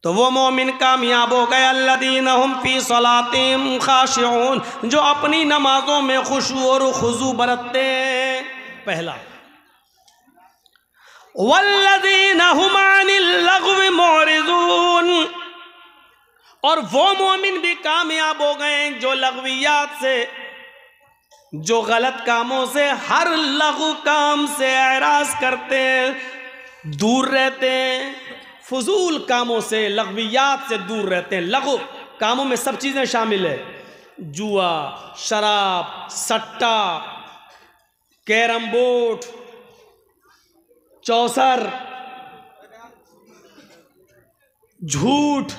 तो वो मोमिन कामयाब हो गए, अल्लज़ीना हुम फी सलातिहिम खाशिऊन, जो अपनी नमाजों में खुशू और खुजू बरतते हैं। पहला, वल्लज़ीना हुम अनिल लग़्वी मुअरिज़ून, और वो मोमिन भी कामयाब हो गए जो लग़वियात से, जो गलत कामों से, हर लघु काम से एराज करते हैं, दूर रहते हैं, फजूल कामों से, लग़वियात से दूर रहते हैं। लघु कामों में सब चीज़ें शामिल है, जुआ, शराब, सट्टा, कैरम बोर्ड, चौसर, झूठ,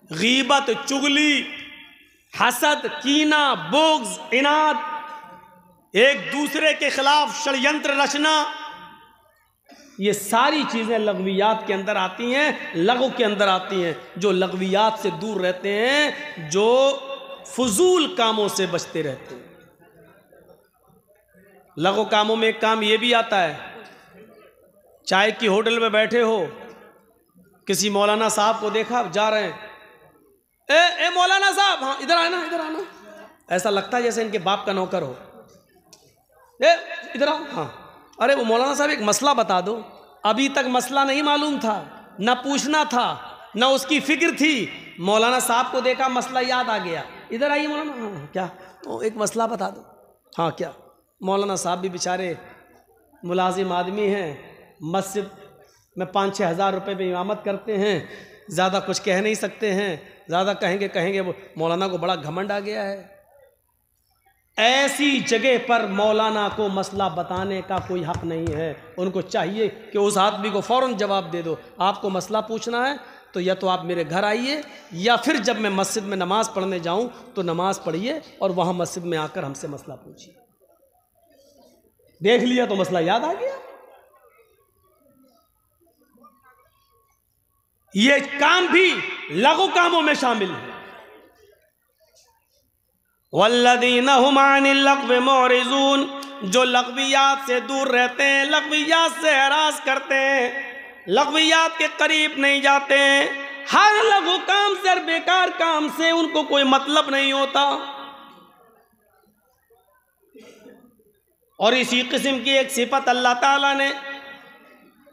गीबत, चुगली, हसद, कीना, बुग़्ज़, इनाद, एक दूसरे के खिलाफ षड्यंत्र रचना, ये सारी चीज़ें लग़वियात के अंदर आती हैं, लघु के अंदर आती हैं। जो लग़वियात से दूर रहते हैं, जो फजूल कामों से बचते रहते हैं। लघु कामों में एक काम ये भी आता है, चाय की होटल में बैठे हो, किसी मौलाना साहब को देखा, जा रहे हैं, ए मौलाना साहब, हाँ इधर आना, इधर आना, ऐसा लगता है जैसे इनके बाप का नौकर हो। इधर आओ, हाँ, अरे वो मौलाना साहब एक मसला बता दो। अभी तक मसला नहीं मालूम था, ना पूछना था, ना उसकी फिक्र थी। मौलाना साहब को देखा, मसला याद आ गया, इधर आइए मौलाना, हाँ क्या, तो एक मसला बता दो, हाँ क्या। मौलाना साहब भी बेचारे मुलाजिम आदमी हैं, मस्जिद में 5-6 हज़ार रुपये में इमामत करते हैं, ज़्यादा कुछ कह नहीं सकते हैं, ज़्यादा कहेंगे वो मौलाना को बड़ा घमंड आ गया है। ऐसी जगह पर मौलाना को मसला बताने का कोई हक नहीं है। उनको चाहिए कि उस आदमी को फ़ौरन जवाब दे दो, आपको मसला पूछना है तो या तो आप मेरे घर आइए, या फिर जब मैं मस्जिद में नमाज़ पढ़ने जाऊं तो नमाज़ पढ़िए और वहाँ मस्जिद में आकर हमसे मसला पूछिए। देख लिया तो मसला याद आ गया। ये काम भी लघु कामों में शामिल है। वल्लज़ीना हुम अनिल लग़्वी मुअरिज़ून, जो लग़वियात से दूर रहते हैं, लग़वियात से एराज़ करते हैं, लग़वियात के करीब नहीं जाते हैं, हर लघु काम से, हर बेकार काम से उनको कोई मतलब नहीं होता। और इसी किस्म की एक सिफत अल्लाह ताला ने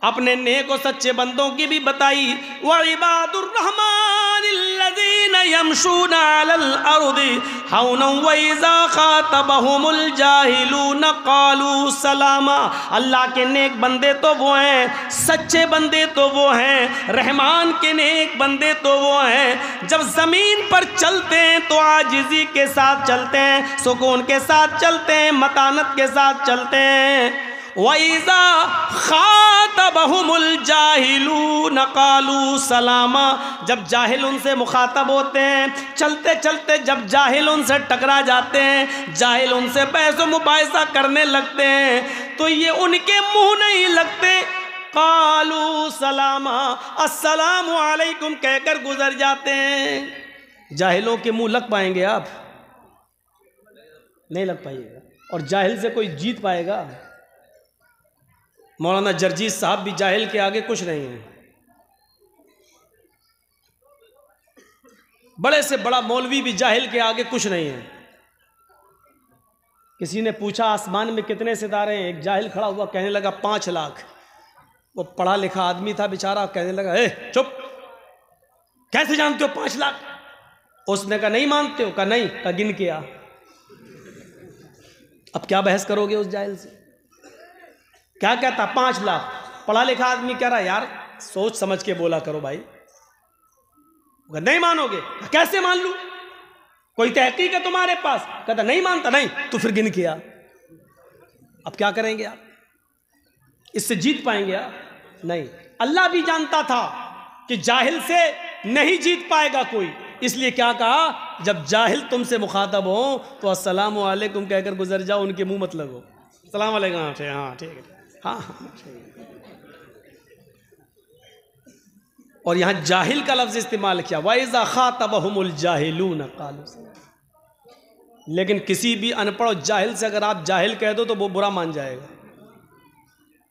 अपने नेक और सच्चे बंदों की भी बताई, व इबादुर रहमानिल्लज़ीना यमशूना अलल अर्दि हौनन व इज़ा ख़ातबहुमुल जाहिलून क़ालू सलामा। अल्लाह के नेक बंदे तो वो हैं, सच्चे बंदे तो वो हैं, रहमान के नेक बंदे तो वो हैं, जब ज़मीन पर चलते हैं तो आजिज़ी के साथ चलते हैं, सुकून के साथ चलते हैं, मतानत के साथ चलते हैं। वइज़ा ख़ातबहुमुल जाहिलून क़ालू सलामा, जब जाहिल उनसे मुखातब होते हैं, चलते चलते जब जाहिल उनसे टकरा जाते हैं, जाहिल उनसे बहस मुबाहिसा करने लगते हैं, तो ये उनके मुंह नहीं लगते, क़ालू सलामा, अस्सलामु अलैकुम कहकर गुजर जाते हैं। जाहिलों के मुंह लग पाएंगे आप? नहीं लग पाइएगा। और जाहिल से कोई जीत पाएगा? मौलाना जर्जीस साहब भी जाहिल के आगे कुछ नहीं है। बड़े से बड़ा मौलवी भी जाहिल के आगे कुछ नहीं है। किसी ने पूछा आसमान में कितने सितारे हैं, एक जाहिल खड़ा हुआ कहने लगा 5 लाख। वो पढ़ा लिखा आदमी था बेचारा, कहने लगा चुप, कैसे जानते हो 5 लाख? उसने कहा नहीं मानते हो? कहा नहीं। कहा गिन के आ। अब क्या बहस करोगे उस जाहिल से? क्या कहता 5 लाख? पढ़ा लिखा आदमी कह रहा यार सोच समझ के बोला करो भाई। नहीं मानोगे? कैसे मान लूं, कोई तहकीक है तुम्हारे पास? कहता नहीं मानता। नहीं तो फिर गिन के आ। अब क्या करेंगे आप? इससे जीत पाएंगे आप? नहीं। अल्लाह भी जानता था कि जाहिल से नहीं जीत पाएगा कोई, इसलिए क्या कहा, जब जाहिल तुमसे मुखातब हो तो अस्सलामु अलैकुम कहकर गुजर जाओ, उनके मुंह मत लगो। अस्सलाम वालेकुम। हाँ ठीक है, हाँ ठीक है। और यहाँ जाहिल का लफ्ज़ इस्तेमाल किया, वइज़ा ख़ातबहुमुल जाहिलून क़ालू सलामा। लेकिन किसी भी अनपढ़ जाहिल से अगर आप जाहिल कह दो तो वो बुरा मान जाएगा।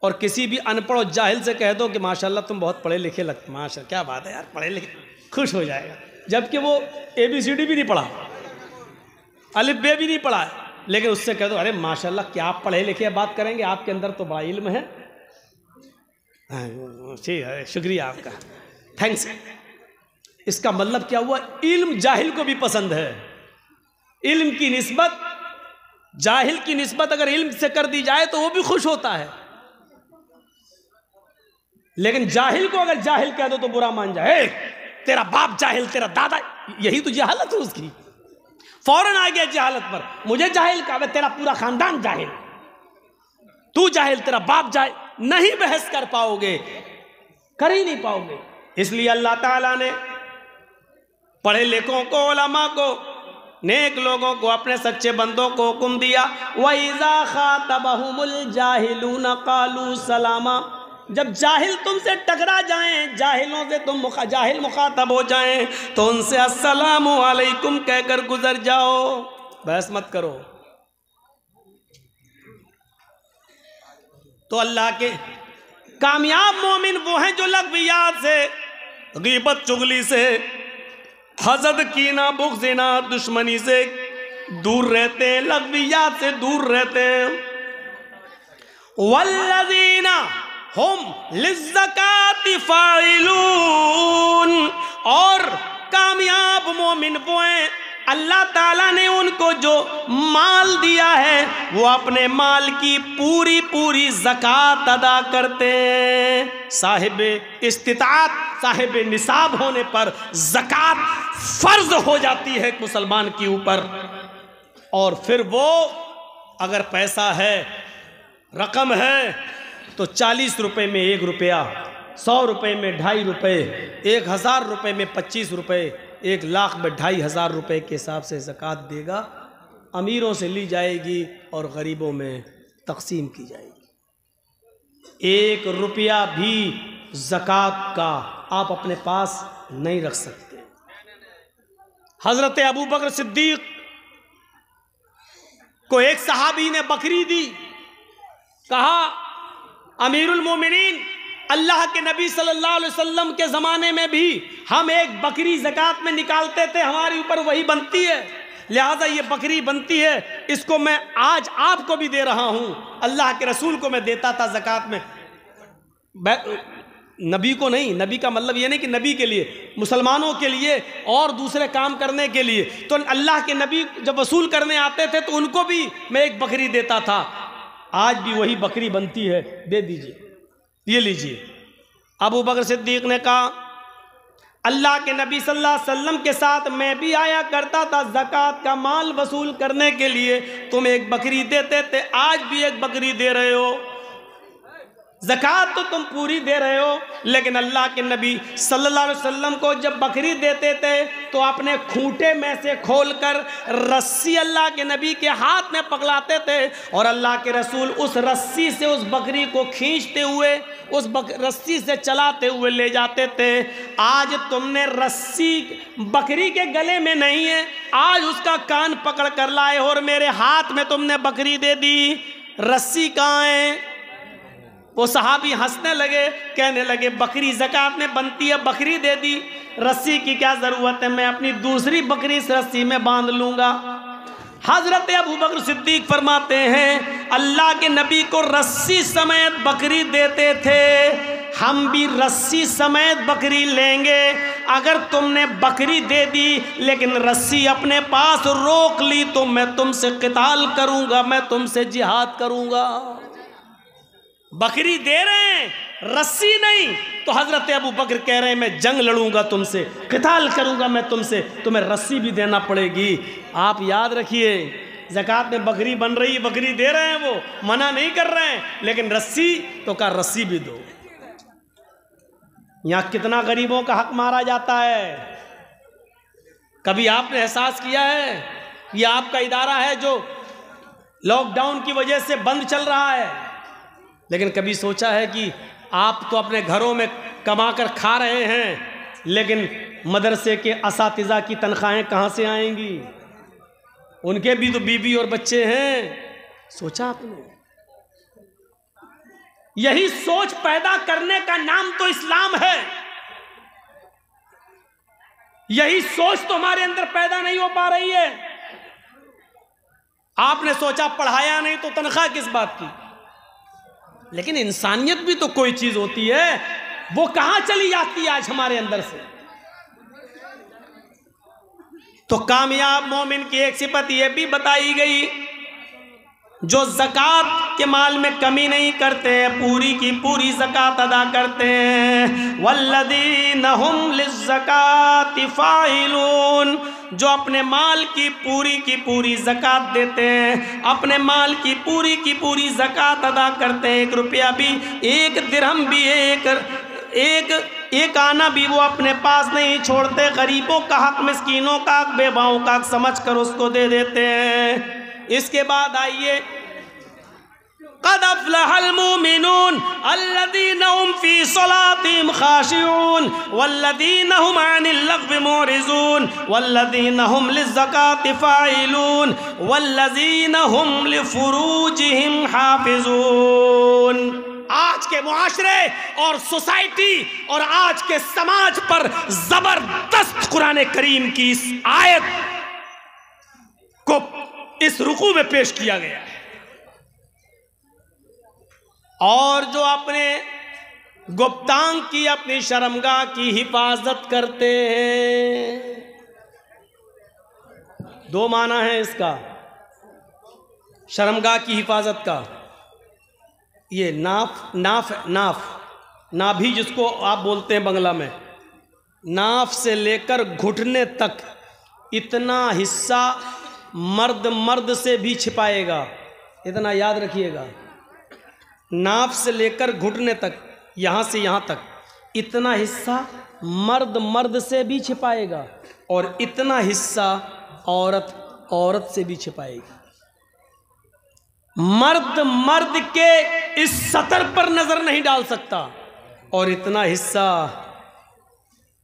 और किसी भी अनपढ़ और जाहिल से कह दो कि माशाल्लाह तुम बहुत पढ़े लिखे लगते, माशा क्या बात है यार, पढ़े लिखे, खुश हो जाएगा। जबकि वो ABCD भी नहीं पढ़ा, अलिफ बे भी नहीं पढ़ा है, लेकिन उससे कह दो अरे माशाल्लाह क्या आप पढ़े लिखे, बात करेंगे आपके अंदर तो बड़ा इल्म है। ठीक है, शुक्रिया आपका, थैंक्स। इसका मतलब क्या हुआ, इल्म जाहिल को भी पसंद है। इल्म की निस्बत जाहिल की निस्बत अगर इल्म से कर दी जाए तो वो भी खुश होता है, लेकिन जाहिल को अगर जाहिल कह दो तो बुरा मान जाए, तेरा बाप जाहिल, तेरा दादा, यही तो जहालत है उसकी। फौरन आ गया जहालत पर, मुझे जाहिल कहा, तेरा पूरा खानदान जाहिल, तू जाहिल, तेरा बाप जाहिल। नहीं बहस कर पाओगे, कर ही नहीं पाओगे। इसलिए अल्लाह ताला ने पढ़े लिखों को, उलमा को, नेक लोगों को, अपने सच्चे बंदों को हुक्म दिया, वइज़ा खातबहुमुल जाहिलून क़ालू सलामा। जब जाहिल तुमसे टकरा जाएं, जाहिलों से तुम जाहिल मुखातब हो जाएं, तो उनसे अस्सलामु अलैकुम कहकर गुजर जाओ, बहस मत करो। तो अल्लाह के कामयाब मोमिन वो हैं जो लग़वियात से, गीबत चुगली से, हसद कीना बुग़्ज़ दुश्मनी से दूर रहते हैं, लग़वियात से दूर रहते हैं। वल्लज़ीना हुम लिज़्ज़काति फ़ाइलून, और कामयाब मोमिन वो हैं अल्लाह ताला ने उनको जो माल दिया है वो अपने माल की पूरी पूरी ज़कात अदा करते हैं। साहिब इस्तिताअत, साहिब निसाब होने पर ज़कात फ़र्ज हो जाती है मुसलमान के ऊपर। और फिर वो अगर पैसा है, रकम है, तो 40 रुपये में 1 रुपया, 100 रुपये में 2.5 रुपये, 1000 रुपये में 25 रुपये, 1 लाख में 2500 रुपये के हिसाब से ज़कात देगा। अमीरों से ली जाएगी और गरीबों में तकसीम की जाएगी। 1 रुपया भी ज़कात का आप अपने पास नहीं रख सकते। हज़रत अबू बकर सिद्दीक़ को एक सहाबी ने बकरी दी, कहा अमीरुल मोमिनीन, अल्लाह के नबी सल्लल्लाहु अलैहि वसल्लम के ज़माने में भी हम एक बकरी ज़कात में निकालते थे, हमारे ऊपर वही बनती है, लिहाजा ये बकरी बनती है, इसको मैं आज आपको भी दे रहा हूँ। अल्लाह के रसूल को मैं देता था ज़कात में, नबी को नहीं। नबी का मतलब ये नहीं कि नबी के लिए, मुसलमानों के लिए और दूसरे काम करने के लिए। तो अल्लाह के नबी जब वसूल करने आते थे तो उनको भी मैं एक बकरी देता था। आज भी वही बकरी बनती है, दे दीजिए, ये लीजिए। अबू बकर सिद्दीक़ ने कहा अल्लाह के नबी सल्लल्लाहु अलैहि वसल्लम के साथ मैं भी आया करता था ज़कात का माल वसूल करने के लिए, तुम एक बकरी देते थे, आज भी एक बकरी दे रहे हो। ज़कात तो तुम पूरी दे रहे हो, लेकिन अल्लाह के नबी सल्लल्लाहु अलैहि वसल्लम को जब बकरी देते थे तो अपने खूंटे में से खोलकर रस्सी अल्लाह के नबी के हाथ में पकड़ाते थे और अल्लाह के रसूल उस रस्सी से उस बकरी को खींचते हुए, उस रस्सी से चलाते हुए ले जाते थे। आज तुमने रस्सी बकरी के गले में नहीं है, आज उसका कान पकड़ कर लाए और मेरे हाथ में तुमने बकरी दे दी, रस्सी कहाँ है? वो सहाबी हंसने लगे, कहने लगे बकरी ज़कात में बनती है, बकरी दे दी, रस्सी की क्या ज़रूरत है, मैं अपनी दूसरी बकरी इस रस्सी में बांध लूँगा। हज़रत अबू बकर सिद्दीक़ फरमाते हैं अल्लाह के नबी को रस्सी समेत बकरी देते थे, हम भी रस्सी समेत बकरी लेंगे। अगर तुमने बकरी दे दी लेकिन रस्सी अपने पास रोक ली तो मैं तुमसे क़िताल करूँगा, मैं तुमसे जिहाद करूँगा। बकरी दे रहे हैं, रस्सी नहीं, तो हज़रत अबू बकर कह रहे हैं मैं जंग लड़ूंगा तुमसे, क़िताल करूंगा मैं तुमसे, तुम्हें रस्सी भी देना पड़ेगी। आप याद रखिए, ज़कात में बकरी बन रही, बकरी दे रहे हैं, वो मना नहीं कर रहे हैं, लेकिन रस्सी तो का रस्सी भी दो। यहाँ कितना गरीबों का हक मारा जाता है। कभी आपने एहसास किया है? ये आपका इदारा है जो लॉकडाउन की वजह से बंद चल रहा है, लेकिन कभी सोचा है कि आप तो अपने घरों में कमा कर खा रहे हैं, लेकिन मदरसे के असातिज़ा की तनख्वाहें कहाँ से आएंगी? उनके भी तो बीवी और बच्चे हैं। सोचा आपने? यही सोच पैदा करने का नाम तो इस्लाम है। यही सोच तो हमारे अंदर पैदा नहीं हो पा रही है। आपने सोचा पढ़ाया नहीं तो तनख्वाह किस बात की, लेकिन इंसानियत भी तो कोई चीज होती है, वो कहां चली जाती है आज हमारे अंदर से। तो कामयाब मोमिन की एक सिफत यह भी बताई गई, जो ज़कात के माल में कमी नहीं करते हैं, पूरी की पूरी ज़कात अदा करते हैं। वल्लज़ीना हुम लिज़्ज़काति फ़ाइलून, जो अपने माल की पूरी ज़कात देते हैं, अपने माल की पूरी ज़कात अदा करते हैं। 1 रुपया भी, 1 दिरहम भी, एक आना भी वो अपने पास नहीं छोड़ते। गरीबों का हक, मिस्कीनों का हक, बेवाओं का हक समझ कर उसको दे देते हैं। इसके बाद आइए, क़द अफ़लहल मुमिनून अल्लज़ीना हुम फ़ी सलातिहिम ख़ाशिऊन वल्लज़ीना हुम अनिल लग़्वी मुअरिज़ून वल्लज़ीना हुम लिज़्ज़काति फ़ाइलून वल्लज़ीना हुम लिफ़ुरूजिहिम हाफ़िज़ून। आज के मुआशरे और सोसाइटी और आज के समाज पर जबरदस्त कुरान करीम की इस आयत को इस रुकू में पेश किया गया है। और जो अपने गुप्तांग की, अपनी शर्मगाह की हिफाजत करते हैं, 2 माना है इसका शर्मगाह की हिफाजत का। ये नाभि जिसको आप बोलते हैं बंगला में, नाफ से लेकर घुटने तक इतना हिस्सा मर्द से भी छिपाएगा। इतना याद रखिएगा, नाफ से लेकर घुटने तक, यहाँ से यहाँ तक इतना हिस्सा मर्द से भी छिपाएगा, और इतना हिस्सा औरत से भी छिपाएगी। मर्द के इस सतर पर नजर नहीं डाल सकता, और इतना हिस्सा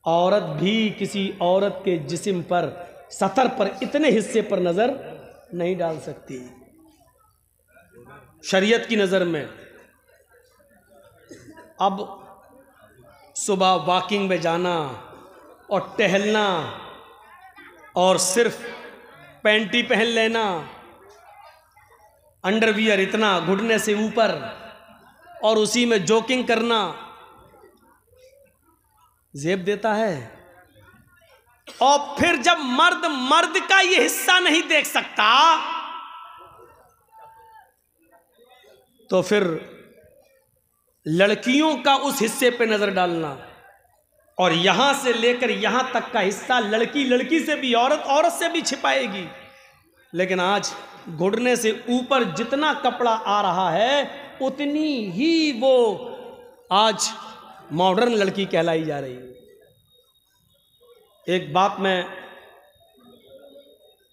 औरत भी किसी औरत के जिस्म पर, सतर पर, इतने हिस्से पर नजर नहीं डाल सकती शरीयत की नजर में। अब सुबह वॉकिंग में जाना और टहलना और सिर्फ पैंटी पहन लेना, अंडरवियर इतना घुटने से ऊपर, और उसी में जॉगिंग करना जेब देता है। और फिर जब मर्द का ये हिस्सा नहीं देख सकता, तो फिर लड़कियों का उस हिस्से पे नजर डालना, और यहां से लेकर यहां तक का हिस्सा लड़की से भी, औरत से भी छिपाएगी। लेकिन आज घुटने से ऊपर जितना कपड़ा आ रहा है, उतनी ही वो आज मॉडर्न लड़की कहलाई जा रही है। एक बात मैं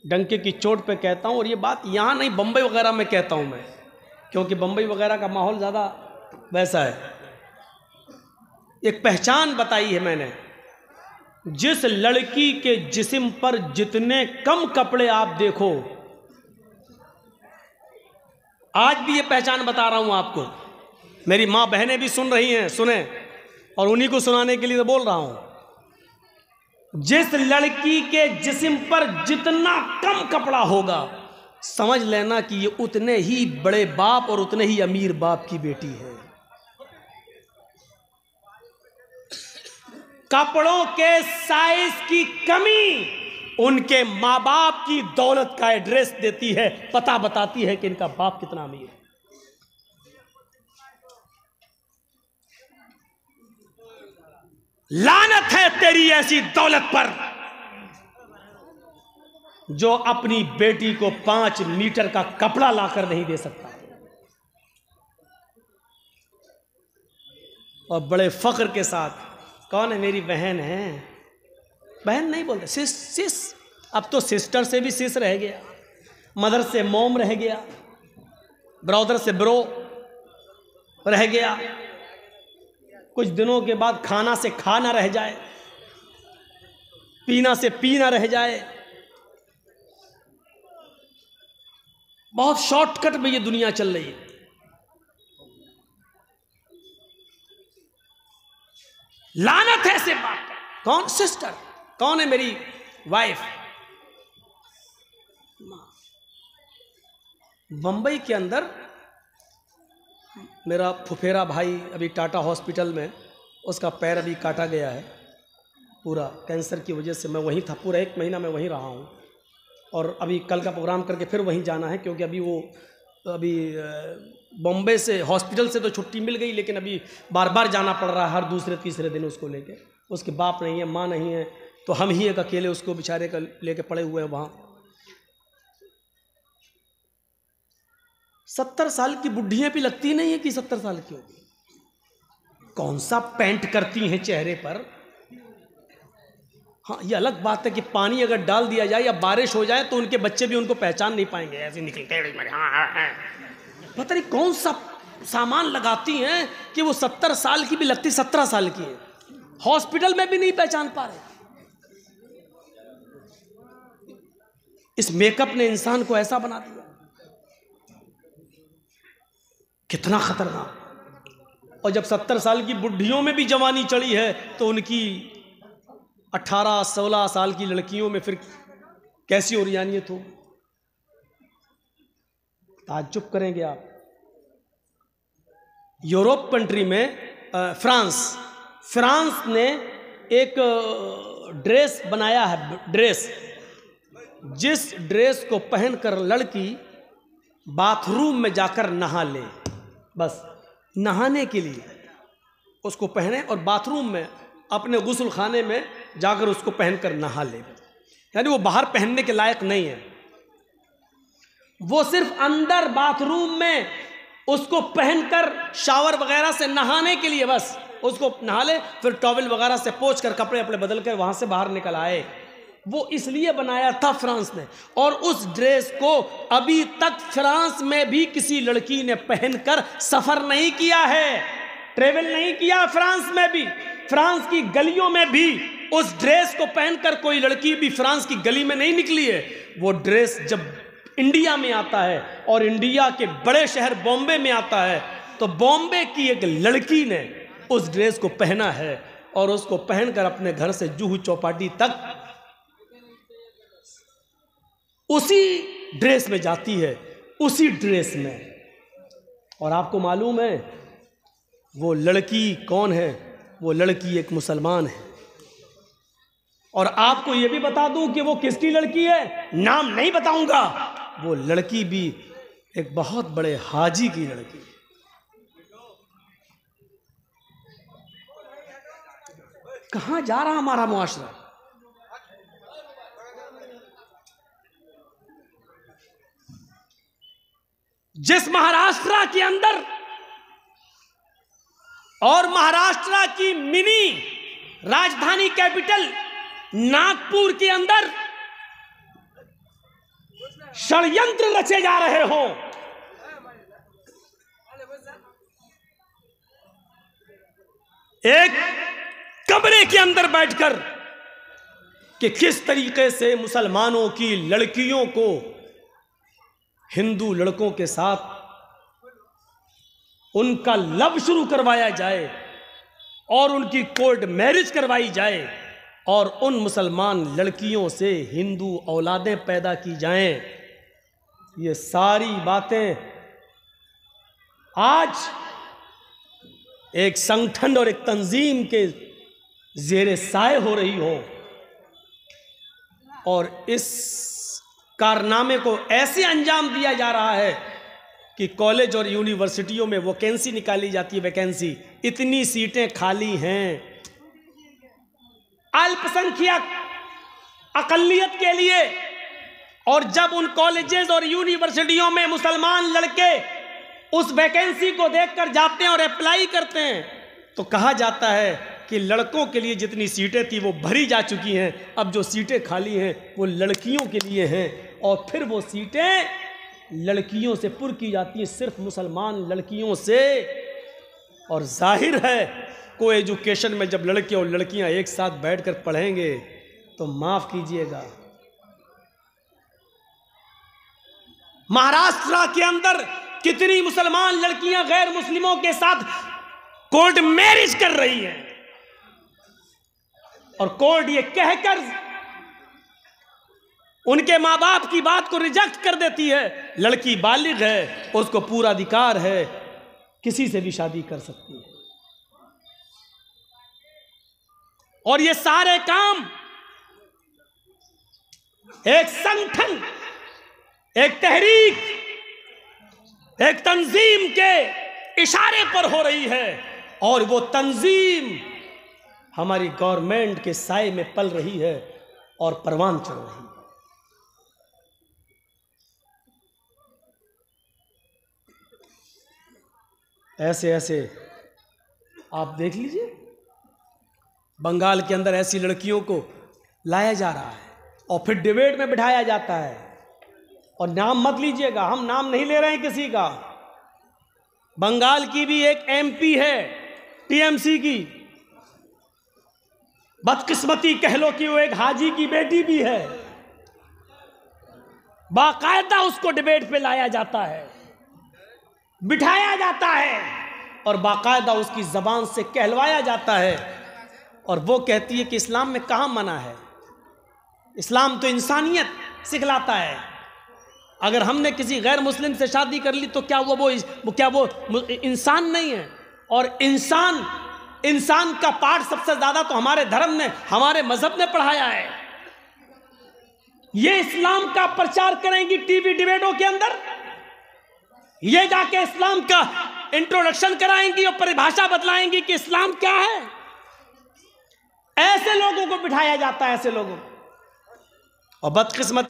डंके की चोट पे कहता हूं, और ये बात यहां नहीं, बंबई वगैरह में कहता हूं मैं, क्योंकि बंबई वगैरह का माहौल ज़्यादा वैसा है। एक पहचान बताई है मैंने, जिस लड़की के जिस्म पर जितने कम कपड़े आप देखो, आज भी ये पहचान बता रहा हूं आपको, मेरी माँ बहनें भी सुन रही हैं, सुने, और उन्हीं को सुनाने के लिए तो बोल रहा हूं। जिस लड़की के जिस्म पर जितना कम कपड़ा होगा, समझ लेना कि ये उतने ही बड़े बाप और उतने ही अमीर बाप की बेटी है। कपड़ों के साइज की कमी उनके माँ बाप की दौलत का एड्रेस देती है, पता बताती है कि इनका बाप कितना अमीर है। लानत है तेरी ऐसी दौलत पर जो अपनी बेटी को 5 मीटर का कपड़ा लाकर नहीं दे सकता, और बड़े फख्र के साथ, कौन है, मेरी बहन है, बहन नहीं बोलते, सिस। अब तो सिस्टर से भी सिस रह गया, मदर से मोम रह गया, ब्रदर से ब्रो रह गया। कुछ दिनों के बाद खाना से खाना रह जाए, पीना से पीना रह जाए। बहुत शॉर्टकट में ये दुनिया चल रही है। लानत है ऐसे बाप पर। कौन? सिस्टर। कौन है? मेरी वाइफ। बंबई के अंदर मेरा फुफेरा भाई अभी टाटा हॉस्पिटल में, उसका पैर अभी काटा गया है पूरा कैंसर की वजह से। मैं वहीं था, पूरा 1 महीना मैं वहीं रहा हूँ, और अभी कल का प्रोग्राम करके फिर वहीं जाना है, क्योंकि अभी बॉम्बे से हॉस्पिटल से तो छुट्टी मिल गई, लेकिन अभी बार बार जाना पड़ रहा है हर दूसरे तीसरे दिन उसको लेके। उसके बाप नहीं है, माँ नहीं है, तो हम ही एक अकेले उसको बेचारे का लेके पड़े हुए हैं वहाँ। 70 साल की बुढ़ियाँ भी लगती नहीं है कि 70 साल की होगी। कौन सा पेंट करती हैं चेहरे पर। हाँ, ये अलग बात है कि पानी अगर डाल दिया जाए या बारिश हो जाए तो उनके बच्चे भी उनको पहचान नहीं पाएंगे, ऐसे निकलते हैं। पता नहीं कौन सा सामान लगाती हैं कि वो 70 साल की भी लगती, 17 साल की है, हॉस्पिटल में भी नहीं पहचान पा रहे। इस मेकअप ने इंसान को ऐसा बना दिया, कितना खतरनाक। और जब 70 साल की बुढ़ियों में भी जवानी चढ़ी है तो उनकी 18-16 साल की लड़कियों में फिर कैसी ओरियानियत हो। ताज्जुब करेंगे आप। यूरोप कंट्री में फ्रांस ने एक ड्रेस बनाया है, जिस ड्रेस को पहनकर लड़की बाथरूम में जाकर नहा ले, बस नहाने के लिए उसको पहने और बाथरूम में अपने गुस्ल खाने में जाकर उसको पहनकर नहा ले। यानी वो बाहर पहनने के लायक नहीं है, वो सिर्फ अंदर बाथरूम में उसको पहनकर शावर वगैरह से नहाने के लिए बस उसको नहा ले, फिर टॉवल वगैरह से पोंछ कर कपड़े अपने बदल कर वहां से बाहर निकल आए। वो इसलिए बनाया था फ्रांस ने, और उस ड्रेस को अभी तक फ्रांस में भी किसी लड़की ने पहनकर सफर नहीं किया है, ट्रेवल नहीं किया। फ्रांस में भी, फ्रांस की गलियों में भी उस ड्रेस को पहनकर कोई लड़की भी फ्रांस की गली में नहीं निकली है। वो ड्रेस जब इंडिया में आता है और इंडिया के बड़े शहर बॉम्बे में आता है, तो बॉम्बे की एक लड़की ने उस ड्रेस को पहना है और उसको पहनकर अपने घर से जूहू चौपाटी तक उसी ड्रेस में जाती है, उसी ड्रेस में। और आपको मालूम है वो लड़की कौन है? वो लड़की एक मुसलमान है। और आपको यह भी बता दूं कि वो किसकी लड़की है, नाम नहीं बताऊंगा। वो लड़की भी एक बहुत बड़े हाजी की लड़की है। कहां जा रहा हमारा मुआशरा? जिस महाराष्ट्र के अंदर और महाराष्ट्र की मिनी राजधानी कैपिटल नागपुर के अंदर षड्यंत्र रचे जा रहे हो, एक कमरे के अंदर बैठकर कि किस तरीके से मुसलमानों की लड़कियों को हिंदू लड़कों के साथ उनका लव शुरू करवाया जाए और उनकी कोर्ट मैरिज करवाई जाए और उन मुसलमान लड़कियों से हिंदू औलादें पैदा की जाएं। ये सारी बातें आज एक संगठन और एक तंजीम के ज़ेरे साए हो रही हो, और इस कारनामे को ऐसे अंजाम दिया जा रहा है कि कॉलेज और यूनिवर्सिटियों में वैकेंसी निकाली जाती है, वैकेंसी, इतनी सीटें खाली हैं अल्पसंख्यक अकलियत के लिए। और जब उन कॉलेजेस और यूनिवर्सिटियों में मुसलमान लड़के उस वैकेंसी को देखकर जाते हैं और अप्लाई करते हैं, तो कहा जाता है कि लड़कों के लिए जितनी सीटें थी वो भरी जा चुकी हैं, अब जो सीटें खाली हैं वो लड़कियों के लिए हैं। और फिर वो सीटें लड़कियों से पुर की जाती हैं, सिर्फ मुसलमान लड़कियों से। और जाहिर है को एजुकेशन में जब लड़के और लड़कियां एक साथ बैठकर पढ़ेंगे तो माफ कीजिएगा, महाराष्ट्र के अंदर कितनी मुसलमान लड़कियां गैर मुस्लिमों के साथ कोर्ट मैरिज कर रही हैं। और कोर्ट ये कहकर उनके माँ बाप की बात को रिजेक्ट कर देती है, लड़की बालिग है, उसको पूरा अधिकार है, किसी से भी शादी कर सकती है। और ये सारे काम एक संगठन, एक तहरीक, एक तंजीम के इशारे पर हो रही है, और वो तंजीम हमारी गवर्नमेंट के साए में पल रही है और परवान चढ़ रही है। ऐसे ऐसे आप देख लीजिए, बंगाल के अंदर ऐसी लड़कियों को लाया जा रहा है और फिर डिबेट में बिठाया जाता है। और नाम मत लीजिएगा, हम नाम नहीं ले रहे हैं किसी का। बंगाल की भी एक एमपी है टीएमसी की, बदकिस्मती कह लो कि वो एक हाजी की बेटी भी है। बाकायदा उसको डिबेट पे लाया जाता है, बिठाया जाता है और बाकायदा उसकी जबान से कहलवाया जाता है, और वो कहती है कि इस्लाम में कहाँ मना है, इस्लाम तो इंसानियत सिखलाता है। अगर हमने किसी गैर मुस्लिम से शादी कर ली तो क्या वो इंसान नहीं है? और इंसान का पाठ सबसे ज्यादा तो हमारे धर्म ने, हमारे मजहब ने पढ़ाया है। ये इस्लाम का प्रचार करेंगी टीवी डिबेटों के अंदर, ये जाके इस्लाम का इंट्रोडक्शन कराएंगी और परिभाषा बदलाएंगी कि इस्लाम क्या है। ऐसे लोगों को बिठाया जाता है, ऐसे लोगों को। और बदकिस्मत